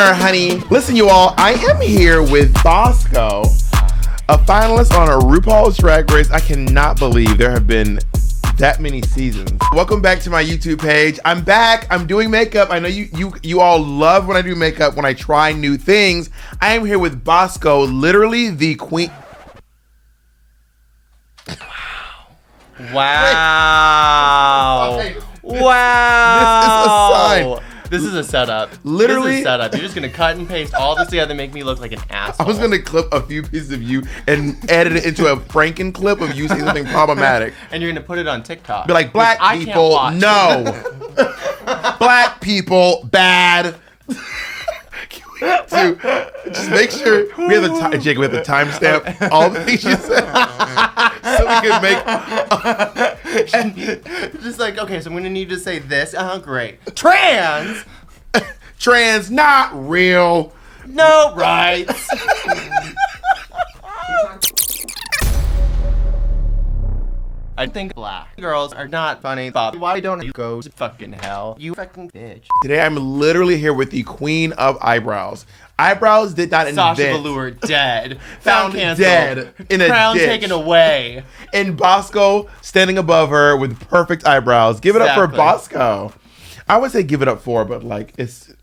dinner, honey. Listen, you all, I am here with Bosco, a finalist on a RuPaul's Drag Race. I cannot believe there have been that many seasons. Welcome back to my YouTube page. I'm back. I'm doing makeup. I know you all love when I do makeup, when I try new things. I am here with Bosco, literally the queen. Wow. Wow. This is a setup. Literally. This is a setup. You're just going to cut and paste all this together and make me look like an asshole. I was going to clip a few pieces of you and edit it into a Franken clip of you saying something problematic. And you're going to put it on TikTok. Be like, black people, no. Black people, bad. Just make sure we have the Jake. We have the timestamp all the things you said, so we can make. And just like, okay, so I'm gonna need to say this. Great. Trans, not real. No rights. I think black girls are not funny. Bob, why don't you go to fucking hell? You fucking bitch. Today I'm literally here with the queen of eyebrows. Eyebrows did not invent. Sasha Velour dead. Found canceled. Dead in a crown ditch. Taken away. And Bosco standing above her with perfect eyebrows. Give it up for Bosco. I would say give it up for, but like it's.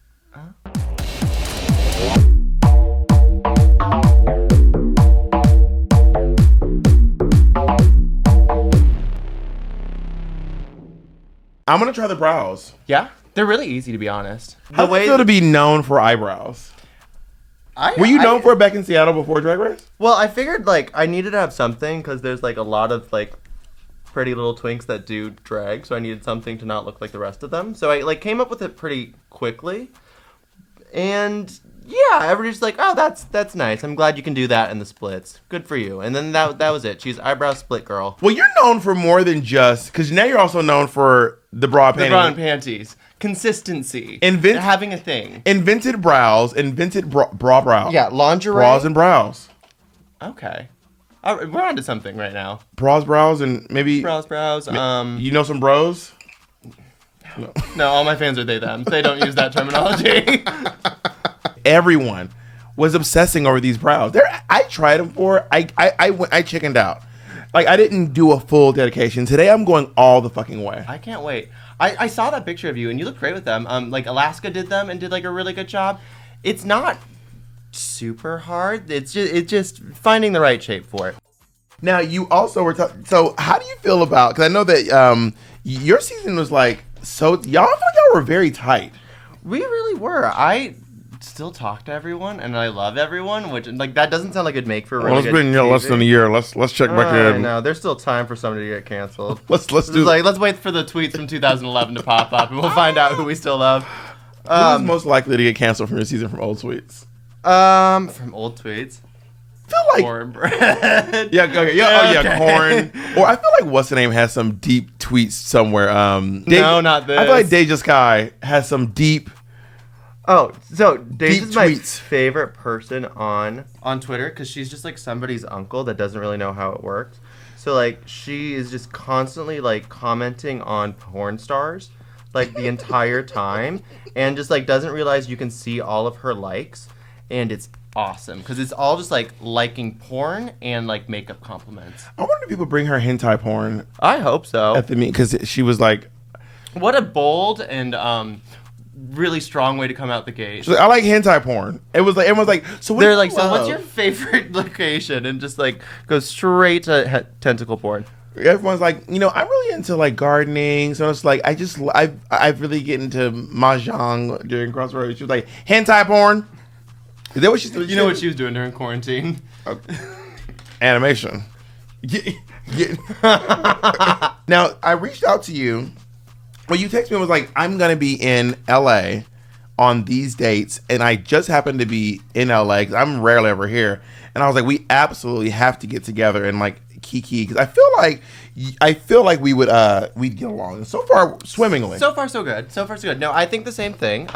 I'm gonna try the brows. Yeah, they're really easy to be honest. How does it feel to be known for eyebrows? Were you known for it back in Seattle before Drag Race? Well, I figured like I needed to have something because there's like a lot of like pretty little twinks that do drag, so I needed something to not look like the rest of them. So I like came up with it pretty quickly, and yeah, everybody's like, "Oh, that's nice. I'm glad you can do that in the splits. Good for you." And then that was it. She's eyebrow split girl. Well, you're known for more than just because now you're also known for the bra panties. The bra and panties. Consistency. Having a thing. Invented brows. Invented bra brows. Yeah, lingerie. Bras and brows. Okay. We're onto something right now. Brows, and maybe... Brows. You know some bros? No, all my fans are they, them. They don't use that terminology. Everyone was obsessing over these brows. I tried them for... I chickened out. Like, I didn't do a full dedication. Today, I'm going all the fucking way. I can't wait. I saw that picture of you, and you look great with them. Like, Alaska did them and did, like, a really good job. It's not super hard. It's just finding the right shape for it. Now, you also were... So, how do you feel about... Because I know that your season was, like, so... I feel like y'all were very tight. We really were. I still talk to everyone, and I love everyone, which, like, that doesn't sound like it'd make for a really good TV. Well, it's been less than a year. Let's check back in. I know. There's still time for somebody to get canceled. Let's wait for the tweets from 2011 to pop up, and we'll find out who we still love. Who's most likely to get canceled from your season from old tweets? From old tweets? I feel like cornbread. Yeah, corn. Or I feel like what's the name has some deep tweets somewhere. No, not this. I feel like Deja Sky has some deep. Oh, so Deja's my tweets. favorite person on Twitter because she's just like somebody's uncle that doesn't really know how it works. So like she is just constantly like commenting on porn stars like the entire time and just like doesn't realize you can see all of her likes, and it's awesome because it's all just like liking porn and like makeup compliments. I wonder if people bring her hentai porn. I hope so. At the meet because she was like, what a bold and really strong way to come out the gate. She's like, I like hentai porn. It was like everyone's like, so what? They're like, so what's your favorite location? And just like go straight to tentacle porn. Everyone's like, I'm really into like gardening, so it's like I really get into mahjong during Crossroads. She was like, hentai porn. Is that what she's doing? You know what she was doing during quarantine? Animation. Now I reached out to you. Well, you texted me and was like, I'm going to be in LA on these dates. And I just happened to be in LA because I'm rarely ever here. And I was like, we absolutely have to get together and like kiki. Because I feel like we would, we'd get along. And so far, swimmingly. So far, so good. No, I think the same thing.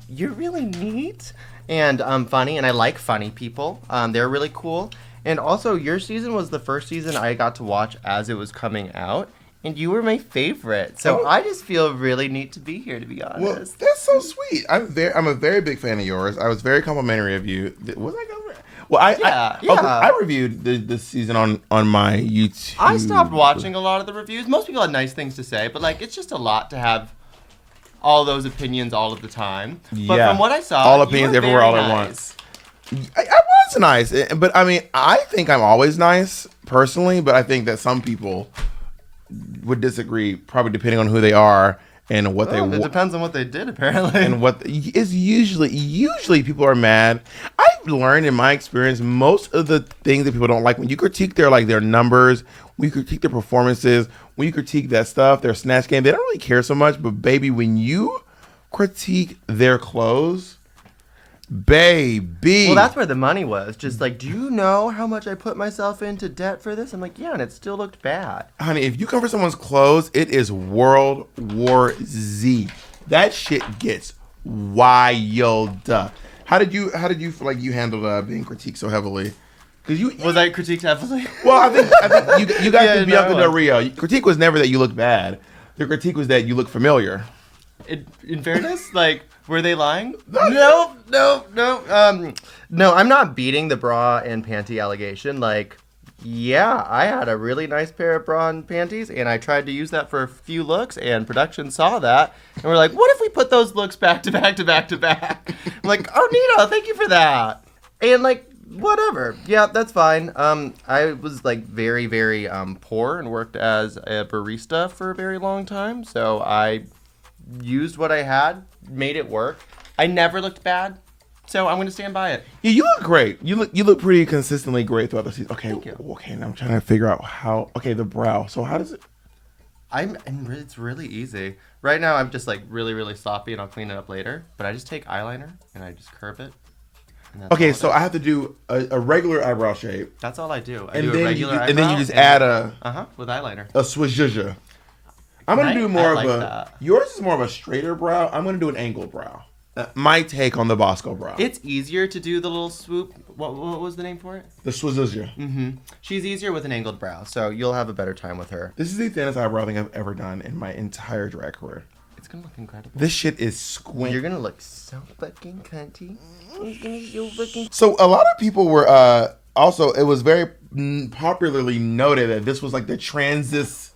You're really neat and funny. And I like funny people. They're really cool. And also, your season was the first season I got to watch as it was coming out. And you were my favorite. So I just feel really neat to be here, to be honest. Well, that's so sweet. I'm a very big fan of yours. I was very complimentary of you. Was I complimentary? Well, I reviewed this season on my YouTube. I stopped watching a lot of the reviews. Most people had nice things to say, but like it's just a lot to have all those opinions all of the time. But from what I saw, all opinions everywhere all at once. I was nice, but I mean, I think I'm always nice personally, but I think that some people would disagree, probably depending on who they are and what they want. It depends on what they did, apparently. And what is usually people are mad. I've learned in my experience most of the things that people don't like when you critique their numbers, when you critique their performances, when you critique that stuff, their snatch game, they don't really care so much. But baby, when you critique their clothes, baby. Well, that's where the money was. Just like, do you know how much I put myself into debt for this? I'm like, yeah, and it still looked bad. Honey, if you come for someone's clothes, it is World War Z. That shit gets wild. How did you feel like you handled being critiqued so heavily? Was I critiqued heavily? Well, I think you guys did Bianca Del Rio. Critique was never that you looked bad. The critique was that you looked familiar. In fairness, like, were they lying? No. No, I'm not beating the bra and panty allegation. Like, yeah, I had a really nice pair of bra and panties, and I tried to use that for a few looks, and production saw that, and we're like, what if we put those looks back to back to back to back? I'm like, oh, Nito, thank you for that. And, like, whatever. Yeah, that's fine. I was, like, very, very poor and worked as a barista for a very long time, so I used what I had, made it work. I never looked bad, so I'm going to stand by it. Yeah, you look great. You look pretty consistently great throughout the season. Okay, Thank you. Okay. Now I'm trying to figure out how. Okay, the brow. So how does it? It's really easy. Right now, I'm just like really, really sloppy, and I'll clean it up later. But I just take eyeliner and I just curve it. Okay, so I have to do a regular eyebrow shape. That's all I do. And then you just add with eyeliner. A swizz. I'm going to do more of that. Yours is more of a straighter brow. I'm going to do an angled brow. My take on the Bosco brow. It's easier to do the little swoop. What was the name for it? The swizz. Mm-hmm. She's easier with an angled brow, so you'll have a better time with her. This is the thinnest eyebrow thing I've ever done in my entire drag career. It's going to look incredible. This shit is squint. You're going to look so fucking cunty. It's going to be so fucking... So a lot of people were... also, it was very popularly noted that this was like the transis...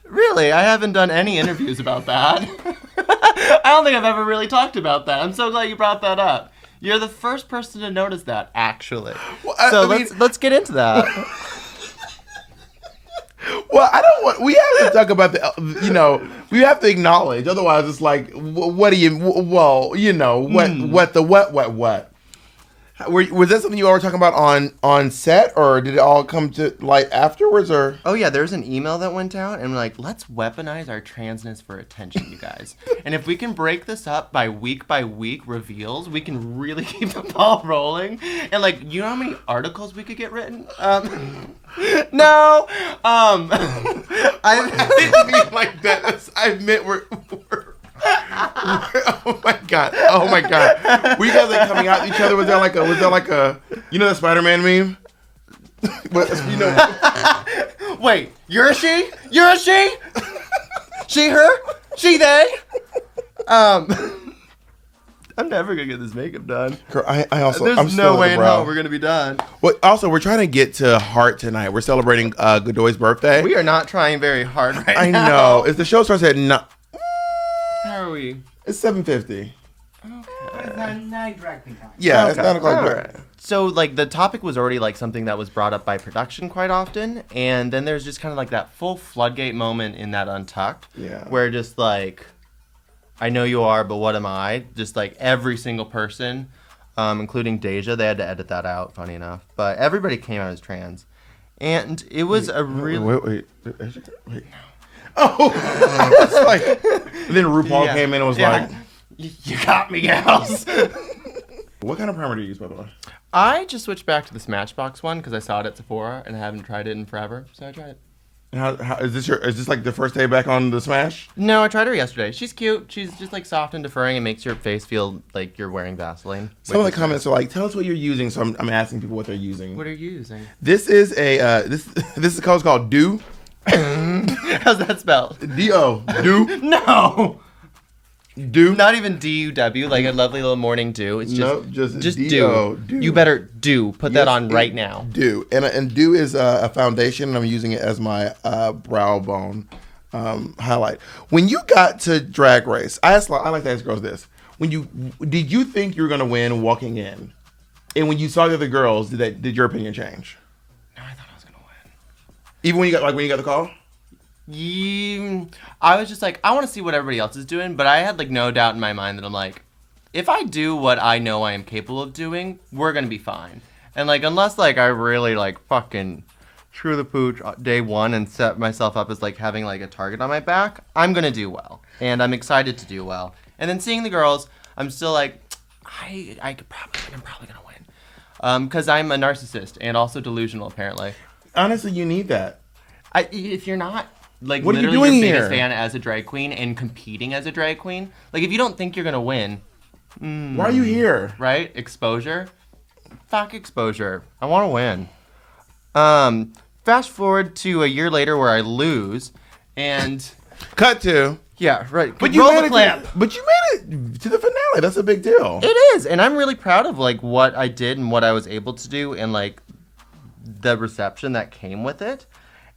Really? I haven't done any interviews about that. I don't think I've ever really talked about that. I'm so glad you brought that up. You're the first person to notice that, actually. Well, let's get into that. Well, I don't want... We have to talk about the... we have to acknowledge. Otherwise, it's like, what do you... Well, what? Was that something you all were talking about on set, or did it all come to light afterwards, or? Oh yeah, there's an email that went out, and we're like, let's weaponize our transness for attention, you guys. And if we can break this up by week reveals, we can really keep the ball rolling. And like, you know how many articles we could get written? No. I didn't mean like that. I meant we're oh my god! Were you guys like coming at each other? Was there like a the Spider-Man meme? Wait, you're a she? You're a she? She, her? She, they? I'm never gonna get this makeup done. Girl, I'm There's no way in hell we're gonna be done. Well, also, we're trying to get to Heart tonight. We're celebrating Godoy's birthday. We are not trying very hard right now. I know. If the show starts at How are we? It's 7:50. Okay. It's 9 drag queen time. Yeah, okay. It's 9 o'clock. Right. So, like, the topic was already, like, something that was brought up by production quite often. And then there's just kind of, like, that full floodgate moment in that Untucked. Yeah. Where just, like, I know you are, but what am I? Just, like, every single person, including Deja, they had to edit that out, funny enough. But everybody came out as trans. And it was Wait. Oh, I was like... Then RuPaul came in and was like... You got me, gals. What kind of primer do you use, by the way? I just switched back to the Smashbox one because I saw it at Sephora and I haven't tried it in forever, so I tried it. How is this like the first day back on the Smash? No, I tried her yesterday. She's cute. She's just like soft and deferring and makes your face feel like you're wearing Vaseline. Some of the comments are like, "Tell us what you're using." So I'm asking people what they're using. What are you using? This is a this is called Dew. How's that spelled? D-O. Do. No. Do. Not even D-U-W, like a lovely little morning dew. It's just, Nope, just do. D-O. You better do. Put that Yes, on right now. Do. And Do is a foundation, and I'm using it as my brow bone highlight. When you got to Drag Race, I like to ask girls this. Did you think you were going to win walking in? And when you saw the other girls, did your opinion change? No, I thought I was going to win. Even when you got the call? I was just like, I want to see what everybody else is doing, but I had like no doubt in my mind that I'm like, if I do what I know I am capable of doing, we're gonna be fine. And like, unless like I really like fucking screw the pooch day one and set myself up as like having like a target on my back, I'm gonna do well, and I'm excited to do well. And then seeing the girls, I'm still like, I'm probably gonna win, because I'm a narcissist and also delusional apparently. Honestly, you need that. If you're not. Like, what are you literally doing your biggest here? fan as a drag queen and competing as a drag queen. Like, if you don't think you're going to win. Why are you here? Right? Exposure. Fuck exposure. I want to win. Fast forward to a year later where I lose. And. Cut to. Yeah, right. But Roll the clamp. But you made it to the finale. That's a big deal. It is. And I'm really proud of, like, what I did and what I was able to do and, like, the reception that came with it.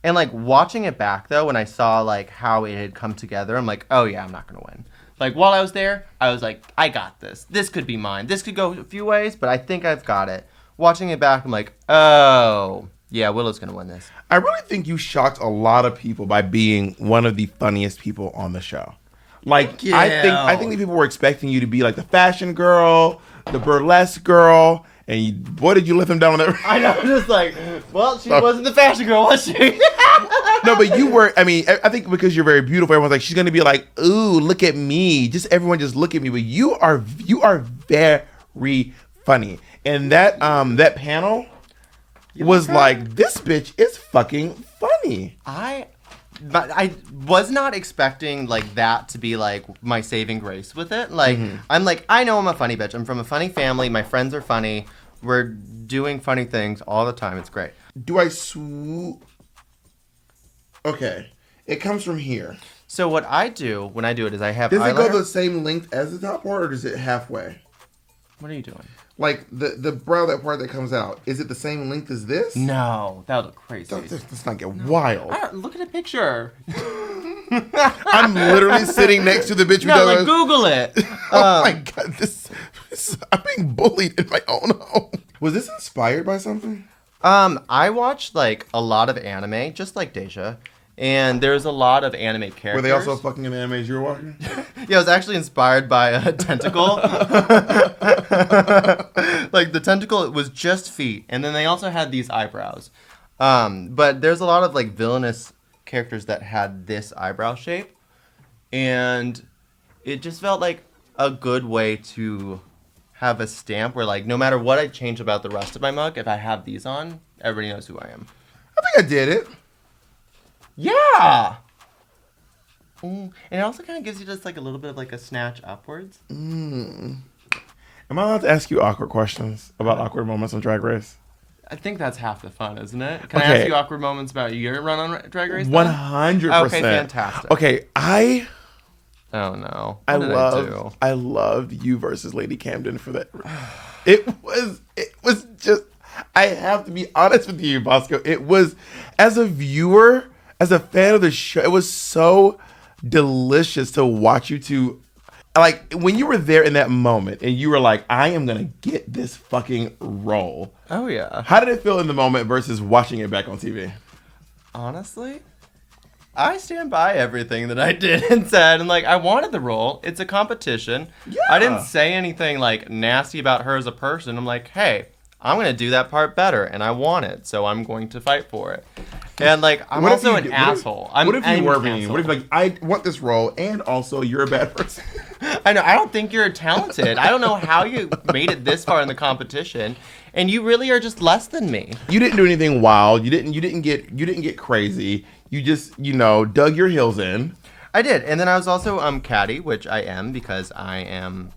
And, like, watching it back, though, when I saw, like, how it had come together, I'm like, oh, yeah, I'm not going to win. Like, while I was there, I was like, I got this. This could be mine. This could go a few ways, but I think I've got it. Watching it back, I'm like, oh, yeah, Willow's going to win this. I really think you shocked a lot of people by being one of the funniest people on the show. Like, I think that people were expecting you to be, like, the fashion girl, the burlesque girl, and boy, did you let them down on that. I know, just like, well, she wasn't the fashion girl, was she? No, but you were, I mean, I think because you're very beautiful, everyone's like, she's going to be like, ooh, look at me. Just everyone just look at me. But you are very funny. And that panel was like, this bitch is fucking funny. But I was not expecting, like, that to be, like, my saving grace with it. Like, I'm like, I know I'm a funny bitch. I'm from a funny family. My friends are funny. We're doing funny things all the time. It's great. Do I swoop? Okay. It comes from here. So what I do when I do it is I have Does eyeliner. it go the same length as the top part, or is it halfway? What are you doing? Like, the brow, that part that comes out, is it the same length as this? No, that would look crazy. Let's not get wild. Look at a picture. I'm literally sitting next to the bitch who No, does. like, Google it. Oh my god, I'm being bullied in my own home. Was this inspired by something? I watched, like, a lot of anime, just like Deja. And there's a lot of anime characters. Were they also fucking in the animes you were watching? Yeah, I was actually inspired by a tentacle. Like, the tentacle was just feet. And then they also had these eyebrows. But there's a lot of, like, villainous characters that had this eyebrow shape. And it just felt like a good way to have a stamp where, like, no matter what I change about the rest of my mug, if I have these on, everybody knows who I am. I think I did it. Yeah! And it also kind of gives you just, like, a little bit of, like, a snatch upwards. Am I allowed to ask you awkward questions about awkward moments on Drag Race? I think that's half the fun, isn't it? Can I Okay. ask you awkward moments about your run on Drag Race? 100%. Okay, fantastic. Okay, Oh, no. I What did loved I loved you versus Lady Camden for that. It was just, I have to be honest with you, Bosco. It was, as a viewer, as a fan of the show, it was so delicious to watch you two. Like, when you were there in that moment and you were like, I am going to get this fucking role. Oh, yeah. How did it feel in the moment versus watching it back on TV? Honestly, I stand by everything that I did and said. And, like, I wanted the role. It's a competition. Yeah. I didn't say anything, like, nasty about her as a person. I'm like, hey, I'm going to do that part better. And I want it. So I'm going to fight for it. And, like, I'm also an asshole. What if you were an mean? asshole. What if, like, I want this role and also you're a bad person? I know. I don't think you're talented. I don't know how you made it this far in the competition, and you really are just less than me. You didn't do anything wild. You didn't get crazy. You just, dug your heels in. I did, and then I was also catty, which I am because I am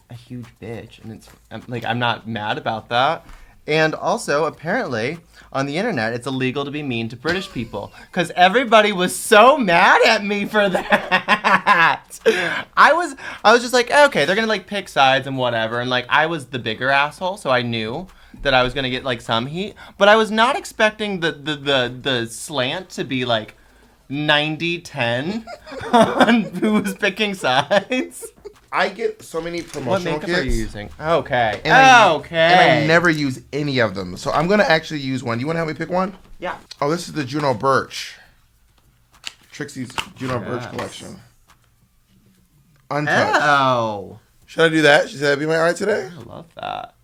a huge bitch, and I'm not mad about that. And also, apparently, on the internet, it's illegal to be mean to British people. Because everybody was so mad at me for that. I was just like, okay, they're going to, like, pick sides and whatever. And, like, I was the bigger asshole, so I knew that I was going to get, like, some heat. But I was not expecting the slant to be, like, 90-10 on who was picking sides. I get so many promotional What kits. makeup are you using? Okay. And I okay. never use any of them. So I'm going to actually use one. You want to help me pick one? Yeah. Oh, this is the Juno Birch. Trixie's Juno Birch collection. Untouched. Oh. Should I do that? Should that be my art today? I love that.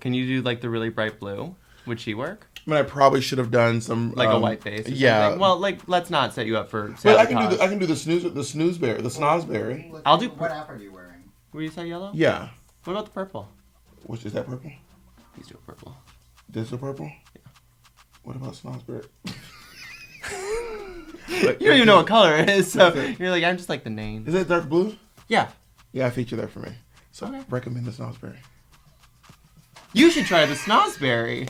Can you do like the really bright blue? Would she work? I mean, I probably should have done some Like a white face or yeah. something? Well, like, let's not set you up for But sabotage. I can do the snoozeberry, the snozberry. I'll do What app are you wearing? Will you say yellow? Yeah. What about the purple? Which is that purple? Please do a purple. This is purple? Yeah. What about snozberry? You don't even know what color it is, so you're like, I'm just like the name. Is it dark blue? Yeah. Yeah, I feature that for me. So Okay. recommend the snozberry. You should try the snozberry.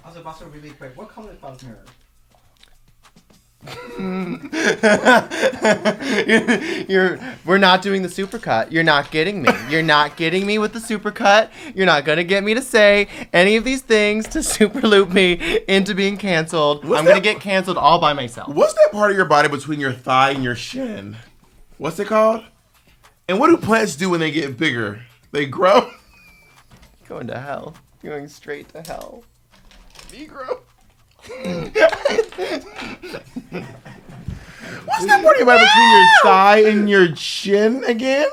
Also, Bosco, really quick, what color is Bob's mirror? We're not doing the supercut. You're not getting me. You're not getting me with the supercut. You're not gonna get me to say any of these things to superloop me into being canceled. I'm gonna get canceled all by myself. What's that part of your body between your thigh and your shin? What's it called? And what do plants do when they get bigger? They grow? Going to hell. Going straight to hell. Negro. What's that part of your body between your thigh and your chin again?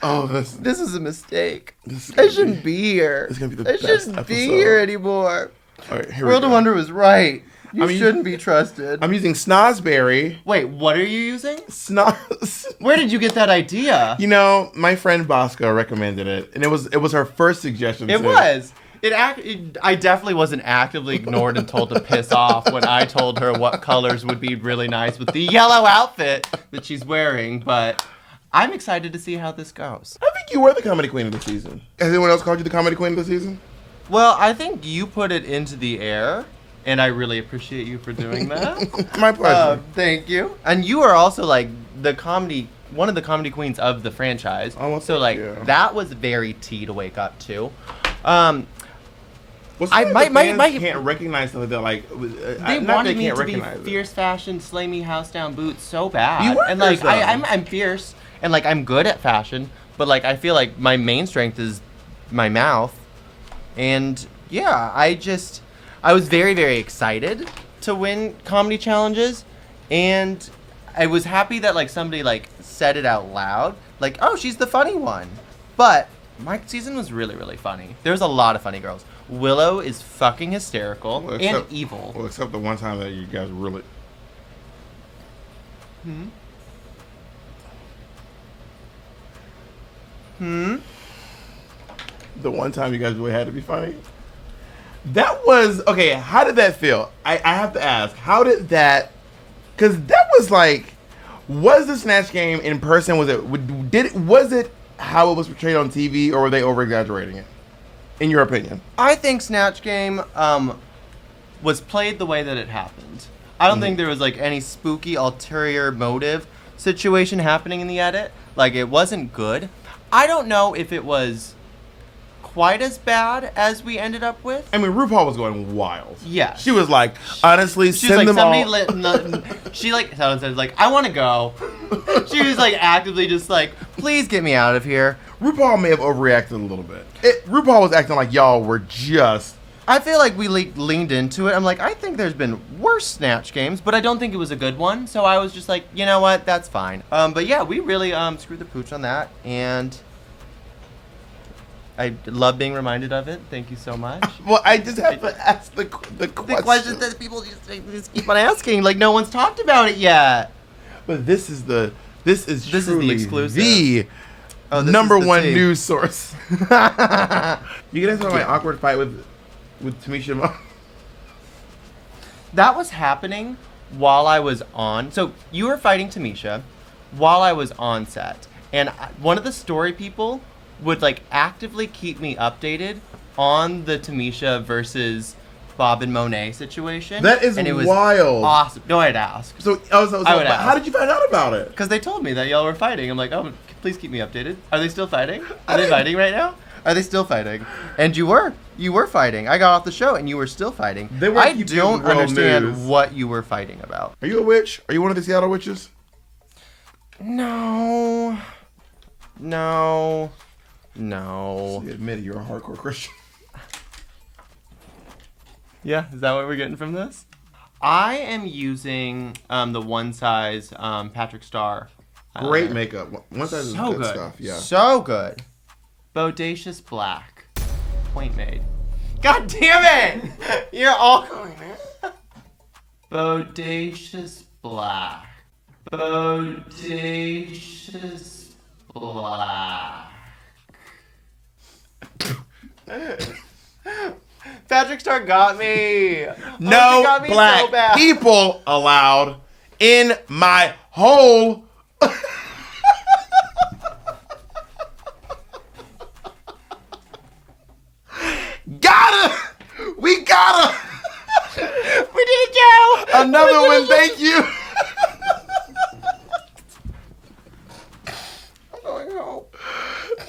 Oh, This is a mistake. this is I gonna shouldn't be here. This is gonna be the I best shouldn't be episode. here anymore. All right, here World we of go. Wonder was right. You I mean, shouldn't be trusted. I'm using snozberry. Wait, what are you using? Snoz. Where did you get that idea? You know, my friend Bosco recommended it, and it was her first suggestion. It too. was. I definitely wasn't actively ignored and told to piss off when I told her what colors would be really nice with the yellow outfit that she's wearing, but I'm excited to see how this goes. I think you were the comedy queen of the season. Has anyone else called you the comedy queen of the season? Well, I think you put it into the air, and I really appreciate you for doing that. My pleasure. Thank you. And you are also like one of the comedy queens of the franchise. Oh, well, so thank like you. that was very tea to wake up to. Well, I- some of my- the my- fans my- can't recognize something that like. They not wanted they me can't to be recognize it. fierce fashion, slay me house down boots so bad. You were and like fierce, though. I'm fierce and like I'm good at fashion, but like I feel like my main strength is my mouth. And yeah, I was very, very excited to win comedy challenges, and I was happy that like somebody like said it out loud, like, oh, she's the funny one. But my season was really, really funny. There's a lot of funny girls. Willow is fucking hysterical Well, and except- evil. Well, except the one time that you guys really. The one time you guys really had to be funny. That was okay. How did that feel? I have to ask. How did that? Because that was like, was the Snatch Game in person? Was it how it was portrayed on TV, or were they over exaggerating it? In your opinion? I think Snatch Game was played the way that it happened. I don't think there was like any spooky ulterior motive situation happening in the edit. Like it wasn't good. I don't know if it was quite as bad as we ended up with. I mean, RuPaul was going wild. Yeah. She was like, honestly, She was send like, them all. she like, someone said like, I want to go. She was like actively just like, please get me out of here. RuPaul may have overreacted a little bit. RuPaul was acting like y'all were just. I feel like we leaned into it. I'm like, I think there's been worse Snatch Games, but I don't think it was a good one. So I was just like, you know what, that's fine. But yeah, we really screwed the pooch on that, and I love being reminded of it. Thank you so much. Well, I just have to ask the question. The questions that people just keep on asking, like no one's talked about it yet. But this is the truly exclusive. the Oh, this number is the one tea. news source. You can ask about my awkward fight with Tamisha Mo. that was happening while I was on. So you were fighting Tamisha while I was on set. And one of the story people would like actively keep me updated on the Tamisha versus Bob and Monet situation. That is and it was wild. Awesome. No, I'd ask. So I would ask. how did you find out about it? Because they told me that y'all were fighting. I'm like, oh, please keep me updated. Are they still fighting? Are they fighting right now? Are they still fighting? And you were fighting. I got off the show and you were still fighting. I don't understand what you were fighting about. Are you a witch? Are you one of the Seattle witches? No. See, admit it, you're a hardcore Christian. Yeah, is that what we're getting from this? I am using the one size Patrick Starr. Great makeup. One size is So good good. stuff. Yeah. So good. Bodacious black. Point made. God damn it! You're all going there. Bodacious black. Bodacious black. Patrick Starr got me. No got me black so bad. people allowed in my whole. We gotta. We did it, Joe. Another one. Thank you. I'm going home.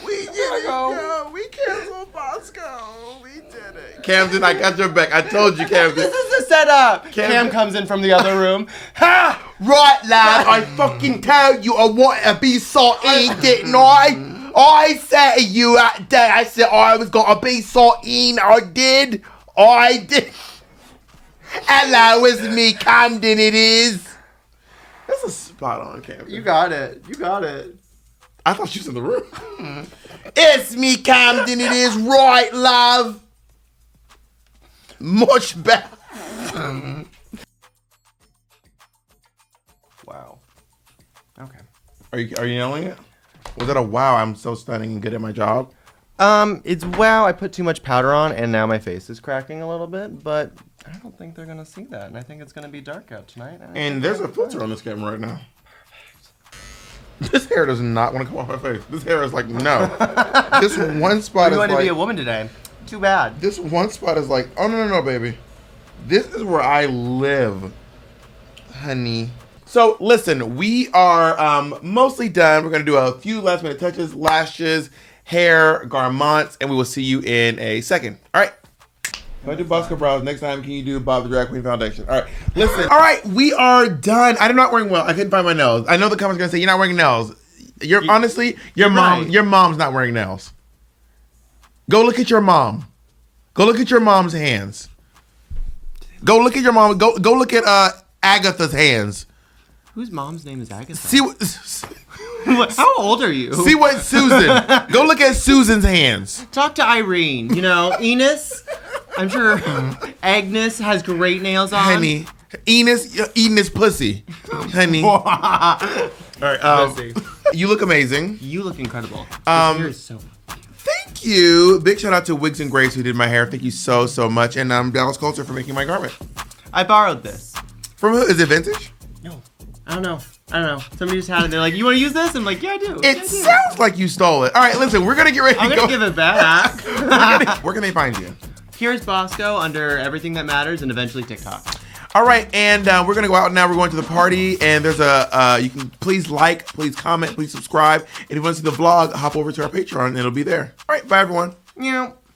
We did it, go. We canceled Bosco. We did it. Camden, I got your back. I told you, Camden. This is the setup. Cam comes in from the other room. Ha! Right, lad. I fucking told you I wanted to be saltine, didn't I? I said to you that day, I said I was gonna be saltine. I did. Hello, it's me, Camden. It is. That's a spot on, Camden. You got it. I thought she was in the room. It's me, Camden. It is right, love. Much better. Wow. Okay. Are you yelling it? Was that a wow? I'm so stunning and good at my job. It's wow. I put too much powder on, and now my face is cracking a little bit. But I don't think they're gonna see that, and I think it's gonna be dark out tonight. And there's a filter on this camera right now. This hair does not want to come off my face. This hair is like, no. This one spot is like... You want to like... be a woman today. Too bad. This one spot is like, oh, no, baby. This is where I live, honey. So, listen, we are mostly done. We're going to do a few last minute touches, lashes, hair, garments, and we will see you in a second. All right. If I do Bosco brows next time, can you do Bob the Drag Queen Foundation? All right, listen. All right, we are done. I'm not wearing well. I couldn't find my nails. I know the comments are gonna say you're not wearing nails. Honestly, your mom's not wearing nails. Go look at your mom. Go look at your mom's hands. Go look at your mom. Go look at Agatha's hands. Whose mom's name is Agatha? See what? How old are you? See what Susan. Go look at Susan's hands. Talk to Irene. You know, Enos. I'm sure Agnes has great nails on. Honey, Enos, you're eating this pussy. Honey. All right. You look amazing. You look incredible. Your hair is so. Thank you. Big shout out to Wigs and Grace who did my hair. Thank you so much. And Dallas Culture for making my garment. I borrowed this. From who? Is it vintage? No. I don't know. Somebody just had it. They're like, you want to use this? I'm like, yeah, I do. It sounds like you stole it. All right, listen, we're going to get ready to go. I'm going to give it back. Where can they find you? Here's Bosco under Everything That Matters and eventually TikTok. All right, and we're going to go out now. We're going to the party, and there's you can please like, please comment, please subscribe. And if you want to see the vlog, hop over to our Patreon, and it'll be there. All right, bye, everyone. Meow.